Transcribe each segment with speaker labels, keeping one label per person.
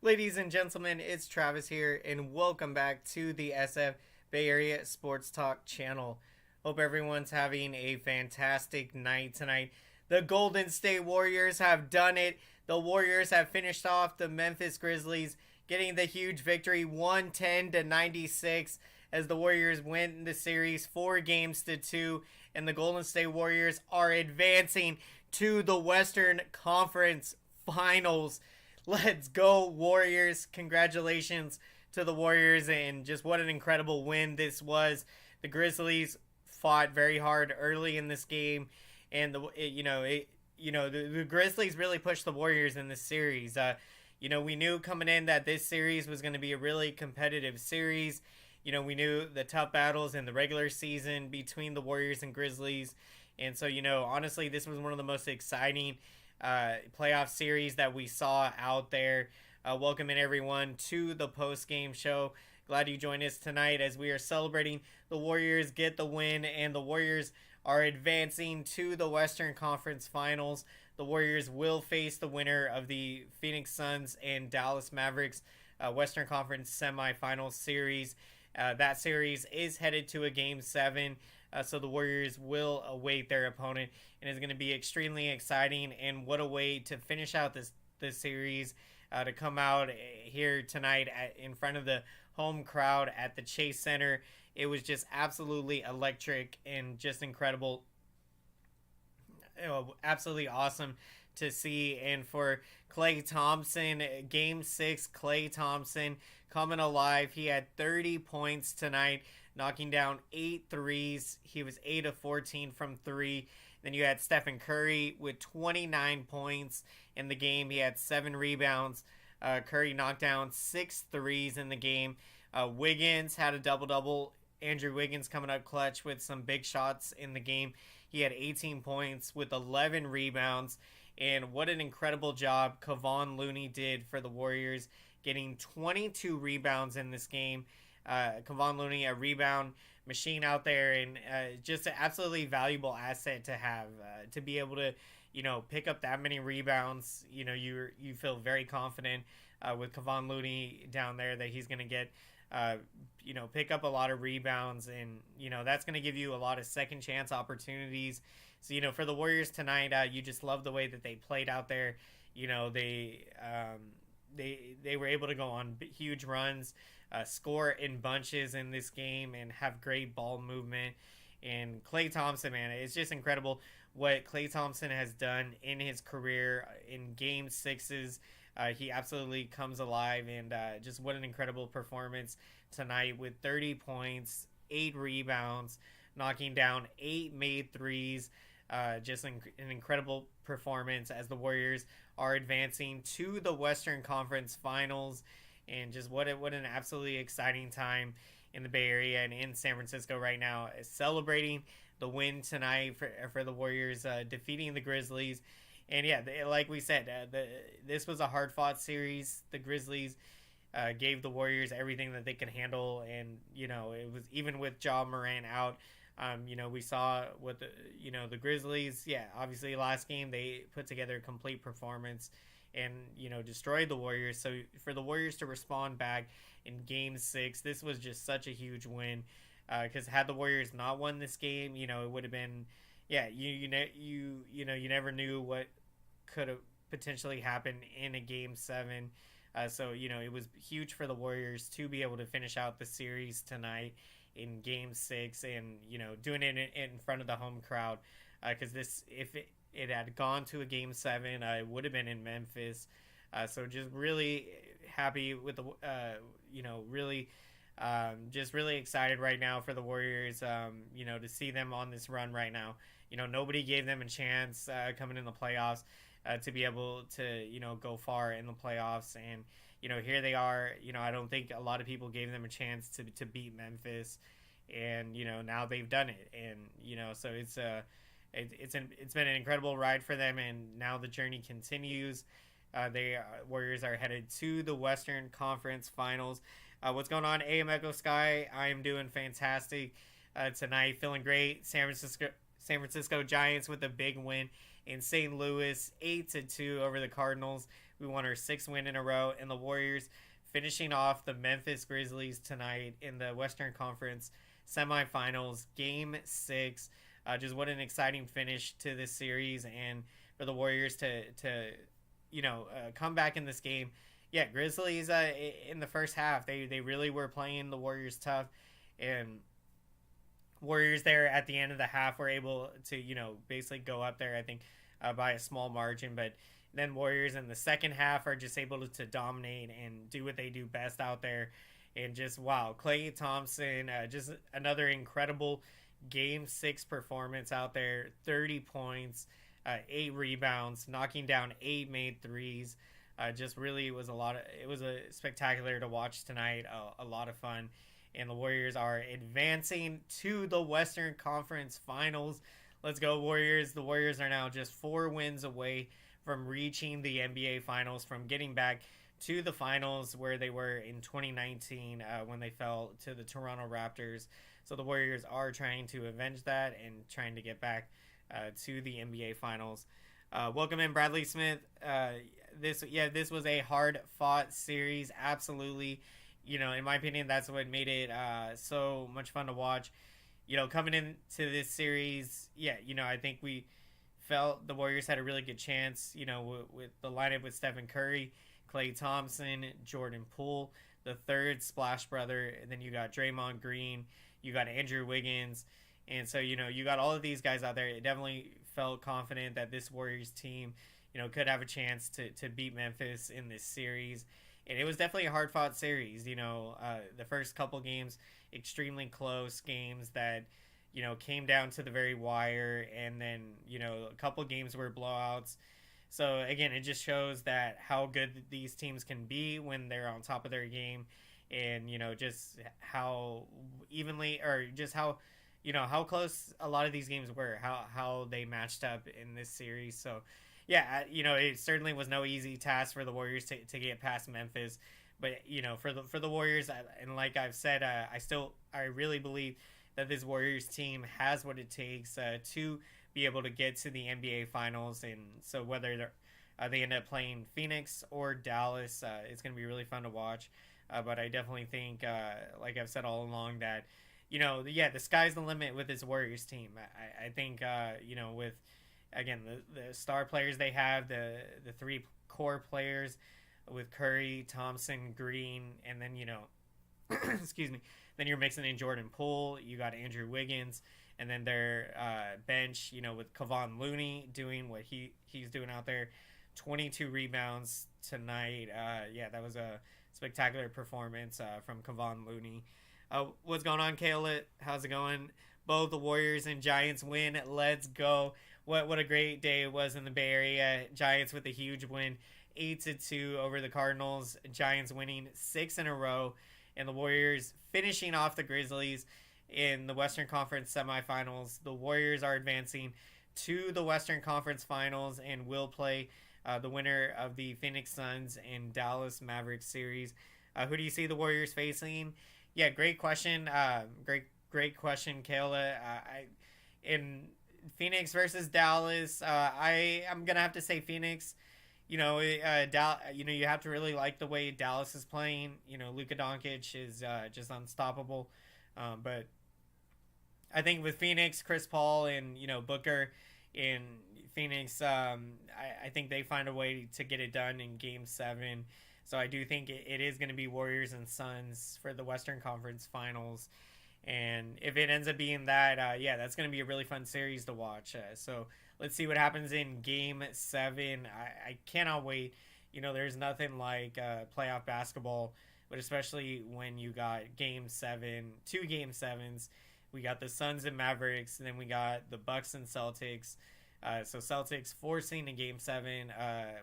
Speaker 1: Ladies and gentlemen, it's Travis here, and welcome back to the SF Bay Area SportsTalk channel. Hope everyone's having a fantastic night tonight. The Golden State Warriors have done it. The Warriors have finished off the Memphis Grizzlies, getting the huge victory 110-96 as the Warriors win the series 4-2, and the Golden State Warriors are advancing to the Western Conference Finals. Let's go, Warriors. Congratulations to the Warriors, and just what an incredible win this was. The Grizzlies fought very hard early in this game, and the Grizzlies really pushed the Warriors in this series. We knew coming in that this series was going to be a really competitive series. We knew the tough battles in the regular season between the Warriors and Grizzlies, and so honestly, this was one of the most exciting playoff series that we saw out there. Welcoming everyone to the post-game show. Glad you joined us tonight as we are celebrating the Warriors get the win, and the Warriors are advancing to the Western Conference Finals. The Warriors will face the winner of the Phoenix Suns and Dallas Mavericks Western Conference semifinals series. That series is headed to a Game 7. So the Warriors will await their opponent, and it's going to be extremely exciting. And what a way to finish out this series, to come out here tonight in front of the home crowd at the Chase Center. It was just absolutely electric and just incredible. Absolutely awesome to see. And for Klay Thompson, Game 6, Klay Thompson coming alive. He had 30 points tonight, knocking down 8 threes. He was 8 of 14 from 3. Then you had Stephen Curry with 29 points in the game. He had 7 rebounds. Curry knocked down 6 threes in the game. Wiggins had a double-double. Andrew Wiggins coming up clutch with some big shots in the game. He had 18 points with 11 rebounds. And what an incredible job Kevon Looney did for the Warriors, getting 22 rebounds in this game. Kevon Looney, a rebound machine out there, and just an absolutely valuable asset to have, to be able to, pick up that many rebounds. You feel very confident with Kevon Looney down there that he's going to get, pick up a lot of rebounds, and that's going to give you a lot of second chance opportunities. So for the Warriors tonight, you just love the way that they played out there. They were able to go on huge runs, score in bunches in this game, and have great ball movement. And Klay Thompson, man, it's just incredible what Klay Thompson has done in his career in Game 6s. He absolutely comes alive, and just what an incredible performance tonight with 30 points, 8 rebounds, knocking down 8 made threes. Just an incredible performance as the Warriors are advancing to the Western Conference Finals, and just what an absolutely exciting time in the Bay Area and in San Francisco right now, celebrating the win tonight for the Warriors, defeating the Grizzlies. And yeah, like we said, this was a hard-fought series. The Grizzlies gave the Warriors everything that they could handle, and it was even with Ja Morant out. We saw what the Grizzlies, obviously last game they put together a complete performance and, destroyed the Warriors. So for the Warriors to respond back in Game 6, this was just such a huge win, because had the Warriors not won this game, it would have been, you never knew what could have potentially happened in a Game 7. So it was huge for the Warriors to be able to finish out the series tonight in Game 6, and doing it in front of the home crowd, because if it had gone to a Game 7, it would have been in Memphis. So just really happy with the just really excited right now for the Warriors, to see them on this run right now. Nobody gave them a chance coming in the playoffs to be able to go far in the playoffs, and here they are. I don't think a lot of people gave them a chance to beat Memphis, and now they've done it, and so it's been an incredible ride for them, and now the journey continues. Warriors are headed to the Western Conference Finals. What's going on, AM Echo Sky? I am doing fantastic tonight, feeling great. San Francisco Giants with a big win in St. Louis, 8-2 over the Cardinals. We won our 6th win in a row, and the Warriors finishing off the Memphis Grizzlies tonight in the Western Conference SemiFinals, Game 6. Just what an exciting finish to this series, and for the Warriors to come back in this game. Yeah, Grizzlies in the first half, they really were playing the Warriors tough, and Warriors there at the end of the half were able to, basically go up there, I think, by a small margin. But then Warriors in the second half are just able to dominate and do what they do best out there. And just, wow, Klay Thompson, just another incredible Game 6 performance out there. 30 points, 8 rebounds, knocking down 8 made threes. Just really it was a spectacular to watch tonight. A lot of fun. And the Warriors are advancing to the Western Conference Finals. Let's go, Warriors. The Warriors are now just 4 wins away from reaching the NBA Finals, from getting back to the finals where they were in 2019 when they fell to the Toronto Raptors. So the Warriors are trying to avenge that and trying to get back to the NBA Finals. Welcome in, Bradley Smith. This was a hard-fought series, absolutely. In my opinion, that's what made it so much fun to watch. Coming into this series, I think we felt the Warriors had a really good chance, with the lineup with Stephen Curry, Klay Thompson, Jordan Poole, the third Splash Brother, and then you got Draymond Green, you got Andrew Wiggins, and so, you got all of these guys out there. It definitely felt confident that this Warriors team, could have a chance to beat Memphis in this series. And it was definitely a hard-fought series. The first couple games, extremely close games that, came down to the very wire. And then, a couple games were blowouts. So, again, it just shows that how good these teams can be when they're on top of their game. And, just how evenly, or just how, how close a lot of these games were, how they matched up in this series. So, yeah, it certainly was no easy task for the Warriors to get past Memphis. But, for the Warriors, and like I've said, I really believe that this Warriors team has what it takes to be able to get to the NBA Finals. And so whether they end up playing Phoenix or Dallas, it's going to be really fun to watch. But I definitely think, like I've said all along, that, the sky's the limit with this Warriors team. I think, with, again, the star players they have, the 3 core players with Curry, Thompson, Green, and then, excuse me, then you're mixing in Jordan Poole, you got Andrew Wiggins, and then their bench, with Kevon Looney doing what he's doing out there. 22 rebounds tonight. That was a spectacular performance from Kevon Looney. What's going on, Kayla? How's it going? Both the Warriors and Giants win. Let's go. What a great day it was in the Bay Area. Giants with a huge win, 8-2 over the Cardinals. Giants winning 6 in a row, and the Warriors finishing off the Grizzlies in the Western Conference semifinals. The Warriors are advancing to the Western Conference Finals and will play the winner of the Phoenix Suns and Dallas Mavericks series. Who do you see the Warriors facing? Yeah, great question. Great question, Kayla. In Phoenix versus Dallas, I'm gonna have to say Phoenix. You have to really like the way Dallas is playing. Luka Doncic is just unstoppable. But I think with Phoenix, Chris Paul and Booker in Phoenix, I think they find a way to get it done in Game 7. So I do think it is going to be Warriors and Suns for the Western Conference Finals. And if it ends up being that, that's going to be a really fun series to watch. So let's see what happens in Game 7. I cannot wait. There's nothing like playoff basketball, but especially when you got Game 7, 2 Game 7s. We got the Suns and Mavericks, and then we got the Bucks and Celtics. So Celtics forcing a Game 7,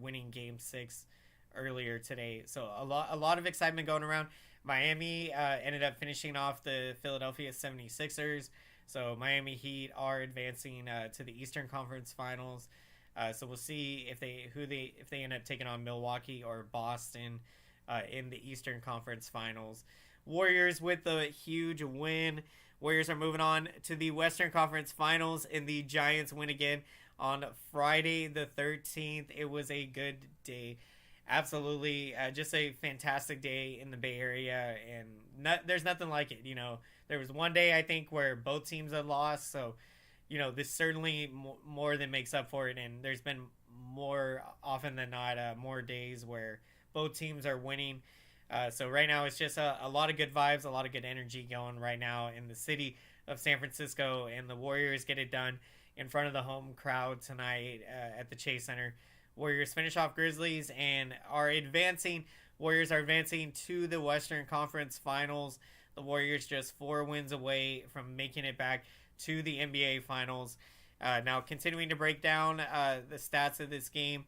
Speaker 1: winning Game 6 earlier today. So a lot of excitement going around. Miami ended up finishing off the Philadelphia 76ers. So Miami Heat are advancing to the Eastern Conference Finals. So we'll see if they end up taking on Milwaukee or Boston in the Eastern Conference Finals. Warriors with the huge win. Warriors are moving on to the Western Conference Finals, and the Giants win again on Friday the 13th. It was a good day. Absolutely, just a fantastic day in the Bay Area, and there's nothing like it. There was one day I think where both teams had lost, so this certainly more than makes up for it. And there's been more often than not more days where both teams are winning. So right now it's just a lot of good vibes, a lot of good energy going right now in the city of San Francisco, and the Warriors get it done in front of the home crowd tonight at the Chase Center. Warriors finish off Grizzlies and are advancing. Warriors are advancing to the Western Conference Finals. The Warriors just 4 wins away from making it back to the NBA Finals. Now continuing to break down the stats of this game.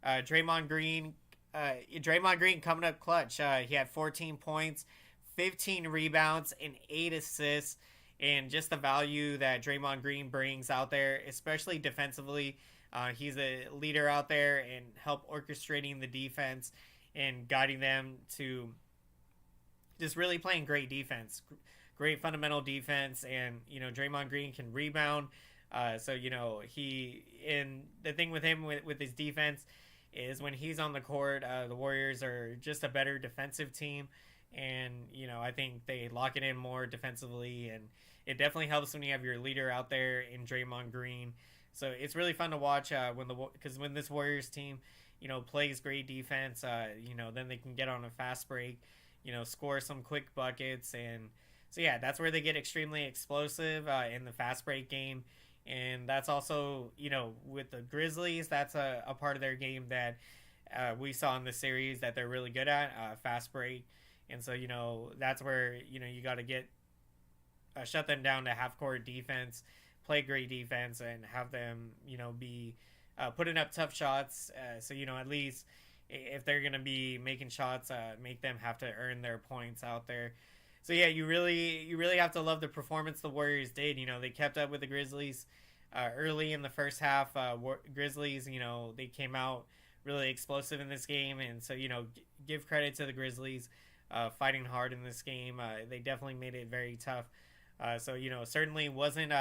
Speaker 1: Draymond Green coming up clutch. He had 14 points, 15 rebounds, and 8 assists. And just the value that Draymond Green brings out there, especially defensively. He's a leader out there and help orchestrating the defense and guiding them to just really playing great defense, great fundamental defense. And Draymond Green can rebound. So the thing with him with his defense is when he's on the court, the Warriors are just a better defensive team, and I think they lock it in more defensively, and it definitely helps when you have your leader out there in Draymond Green. So it's really fun to watch because when this Warriors team, plays great defense, then they can get on a fast break, score some quick buckets. And so, yeah, that's where they get extremely explosive in the fast break game. And that's also, with the Grizzlies, that's a part of their game that we saw in the series that they're really good at, fast break. And so, that's where, you got to shut them down to half-court defense, play great defense, and have them, be putting up tough shots. So, at least if they're going to be making shots, make them have to earn their points out there. So, yeah, you really have to love the performance the Warriors did. They kept up with the Grizzlies early in the first half. Grizzlies, they came out really explosive in this game. And so, give credit to the Grizzlies fighting hard in this game. They definitely made it very tough. So, certainly wasn't,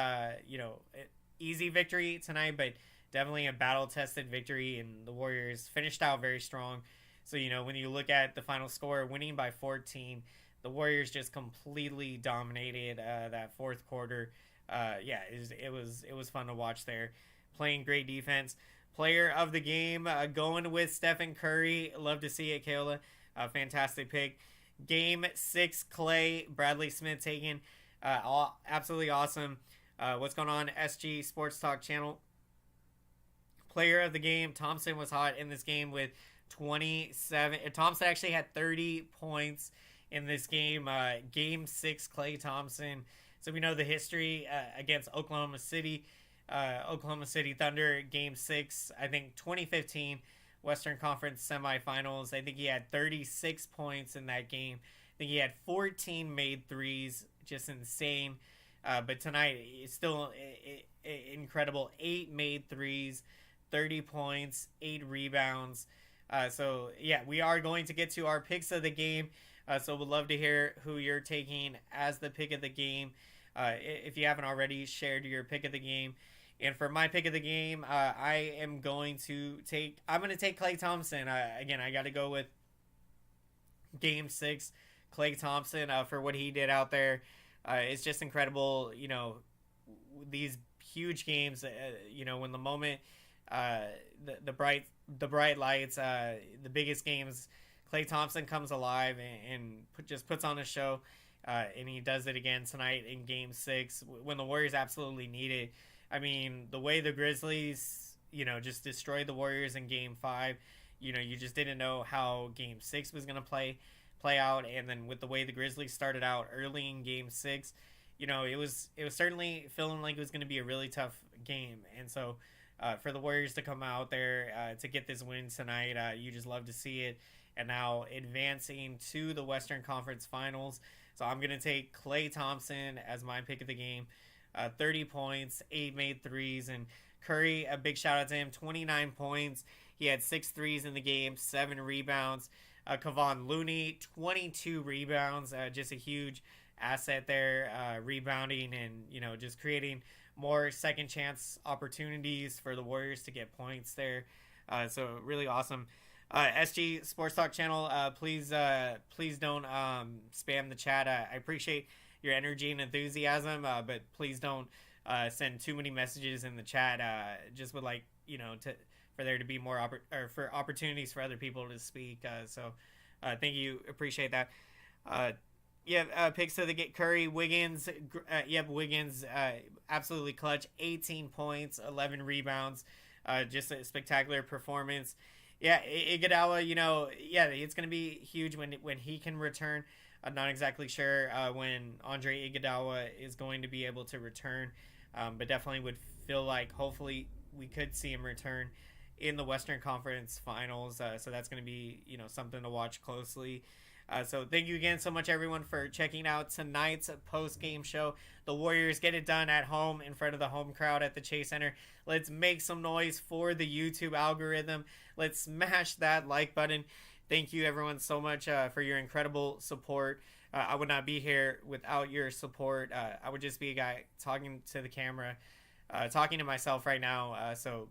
Speaker 1: easy victory tonight, but definitely a battle-tested victory, and the Warriors finished out very strong. So, when you look at the final score, winning by 14, the Warriors just completely dominated that fourth quarter. It was fun to watch there. Playing great defense. Player of the game, going with Stephen Curry. Love to see it, Kayla. Fantastic pick. Game 6, Clay, Bradley Smith taken. Absolutely awesome. What's going on, SG Sports Talk channel? Player of the game, Thompson was hot in this game with 27. Thompson actually had 30 points in this game. Game 6, Klay Thompson. So we know the history against Oklahoma City Thunder, Game 6, I think 2015 Western Conference semifinals. I think he had 36 points in that game. I think he had 14 made threes, just insane. But tonight, it's still incredible. 8 made threes, 30 points, 8 rebounds. So, yeah, we are going to get to our picks of the game. So we'd love to hear who you're taking as the pick of the game. If you haven't already shared your pick of the game. And for my pick of the game, I'm going to take Klay Thompson. Again, I got to go with Game 6, Klay Thompson, for what he did out there. It's just incredible, these huge games, when the moment, the bright lights, the biggest games, Klay Thompson comes alive and just puts on a show, and he does it again tonight in Game 6 when the Warriors absolutely need it. I mean, the way the Grizzlies, just destroyed the Warriors in Game 5, you just didn't know how Game 6 was going to play out. And then with the way the Grizzlies started out early in Game 6, it was certainly feeling like it was going to be a really tough game. And so for the Warriors to come out there to get this win tonight, you just love to see it. And now advancing to the Western Conference Finals. So I'm going to take Klay Thompson as my pick of the game. 30 points, 8 made threes, and Curry, a big shout out to him, 29 points. He had 6 threes in the game, 7 rebounds. Kevon Looney, 22 rebounds, just a huge asset there, rebounding and, just creating more second chance opportunities for the Warriors to get points there. So really awesome. SG Sports Talk channel, please don't spam the chat. I appreciate your energy and enthusiasm, but please don't send too many messages in the chat. Just would like for there to be more for opportunities for other people to speak. So thank you, appreciate that. Picks of the get Curry, Wiggins. Wiggins, absolutely clutch. 18 points, 11 rebounds. Just a spectacular performance. Yeah, Iguodala, it's going to be huge when he can return. I'm not exactly sure when Andre Iguodala is going to be able to return, but definitely would feel like hopefully we could see him return in the Western Conference Finals. So that's going to be something to watch closely. So thank you again so much, everyone, for checking out tonight's post-game show. The Warriors get it done at home in front of the home crowd at the Chase Center. Let's make some noise for the YouTube algorithm. Let's smash that like button. Thank you, everyone, so much for your incredible support. I would not be here without your support. I would just be a guy talking to the camera, talking to myself right now. So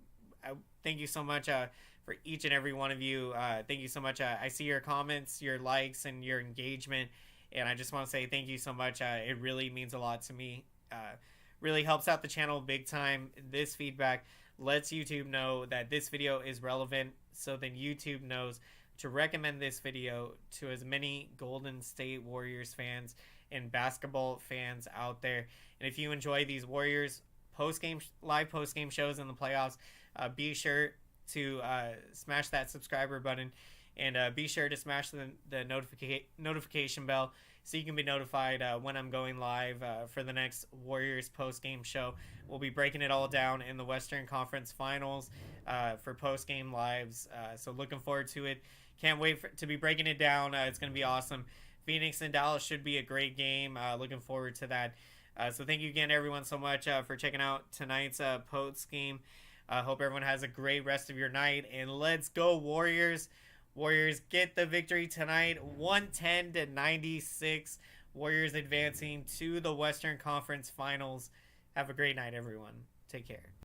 Speaker 1: thank you so much for each and every one of you. Thank you so much. I see your comments, your likes, and your engagement, and I just want to say thank you so much. It really means a lot to me. Really helps out the channel big time. This feedback lets YouTube know that this video is relevant, so then YouTube knows to recommend this video to as many Golden State Warriors fans and basketball fans out there. And if you enjoy these Warriors live post-game shows in the playoffs, be sure to smash that subscriber button, and be sure to smash the notification bell so you can be notified when I'm going live for the next Warriors post-game show. We'll be breaking it all down in the Western Conference Finals for post-game lives, so looking forward to it. Can't wait to be breaking it down. It's going to be awesome. Phoenix and Dallas should be a great game. Looking forward to that. So thank you again, everyone, so much for checking out tonight's post-game. Hope everyone has a great rest of your night, and let's go Warriors. Warriors get the victory tonight, 110-96. Warriors advancing to the Western Conference Finals. Have a great night, everyone. Take care.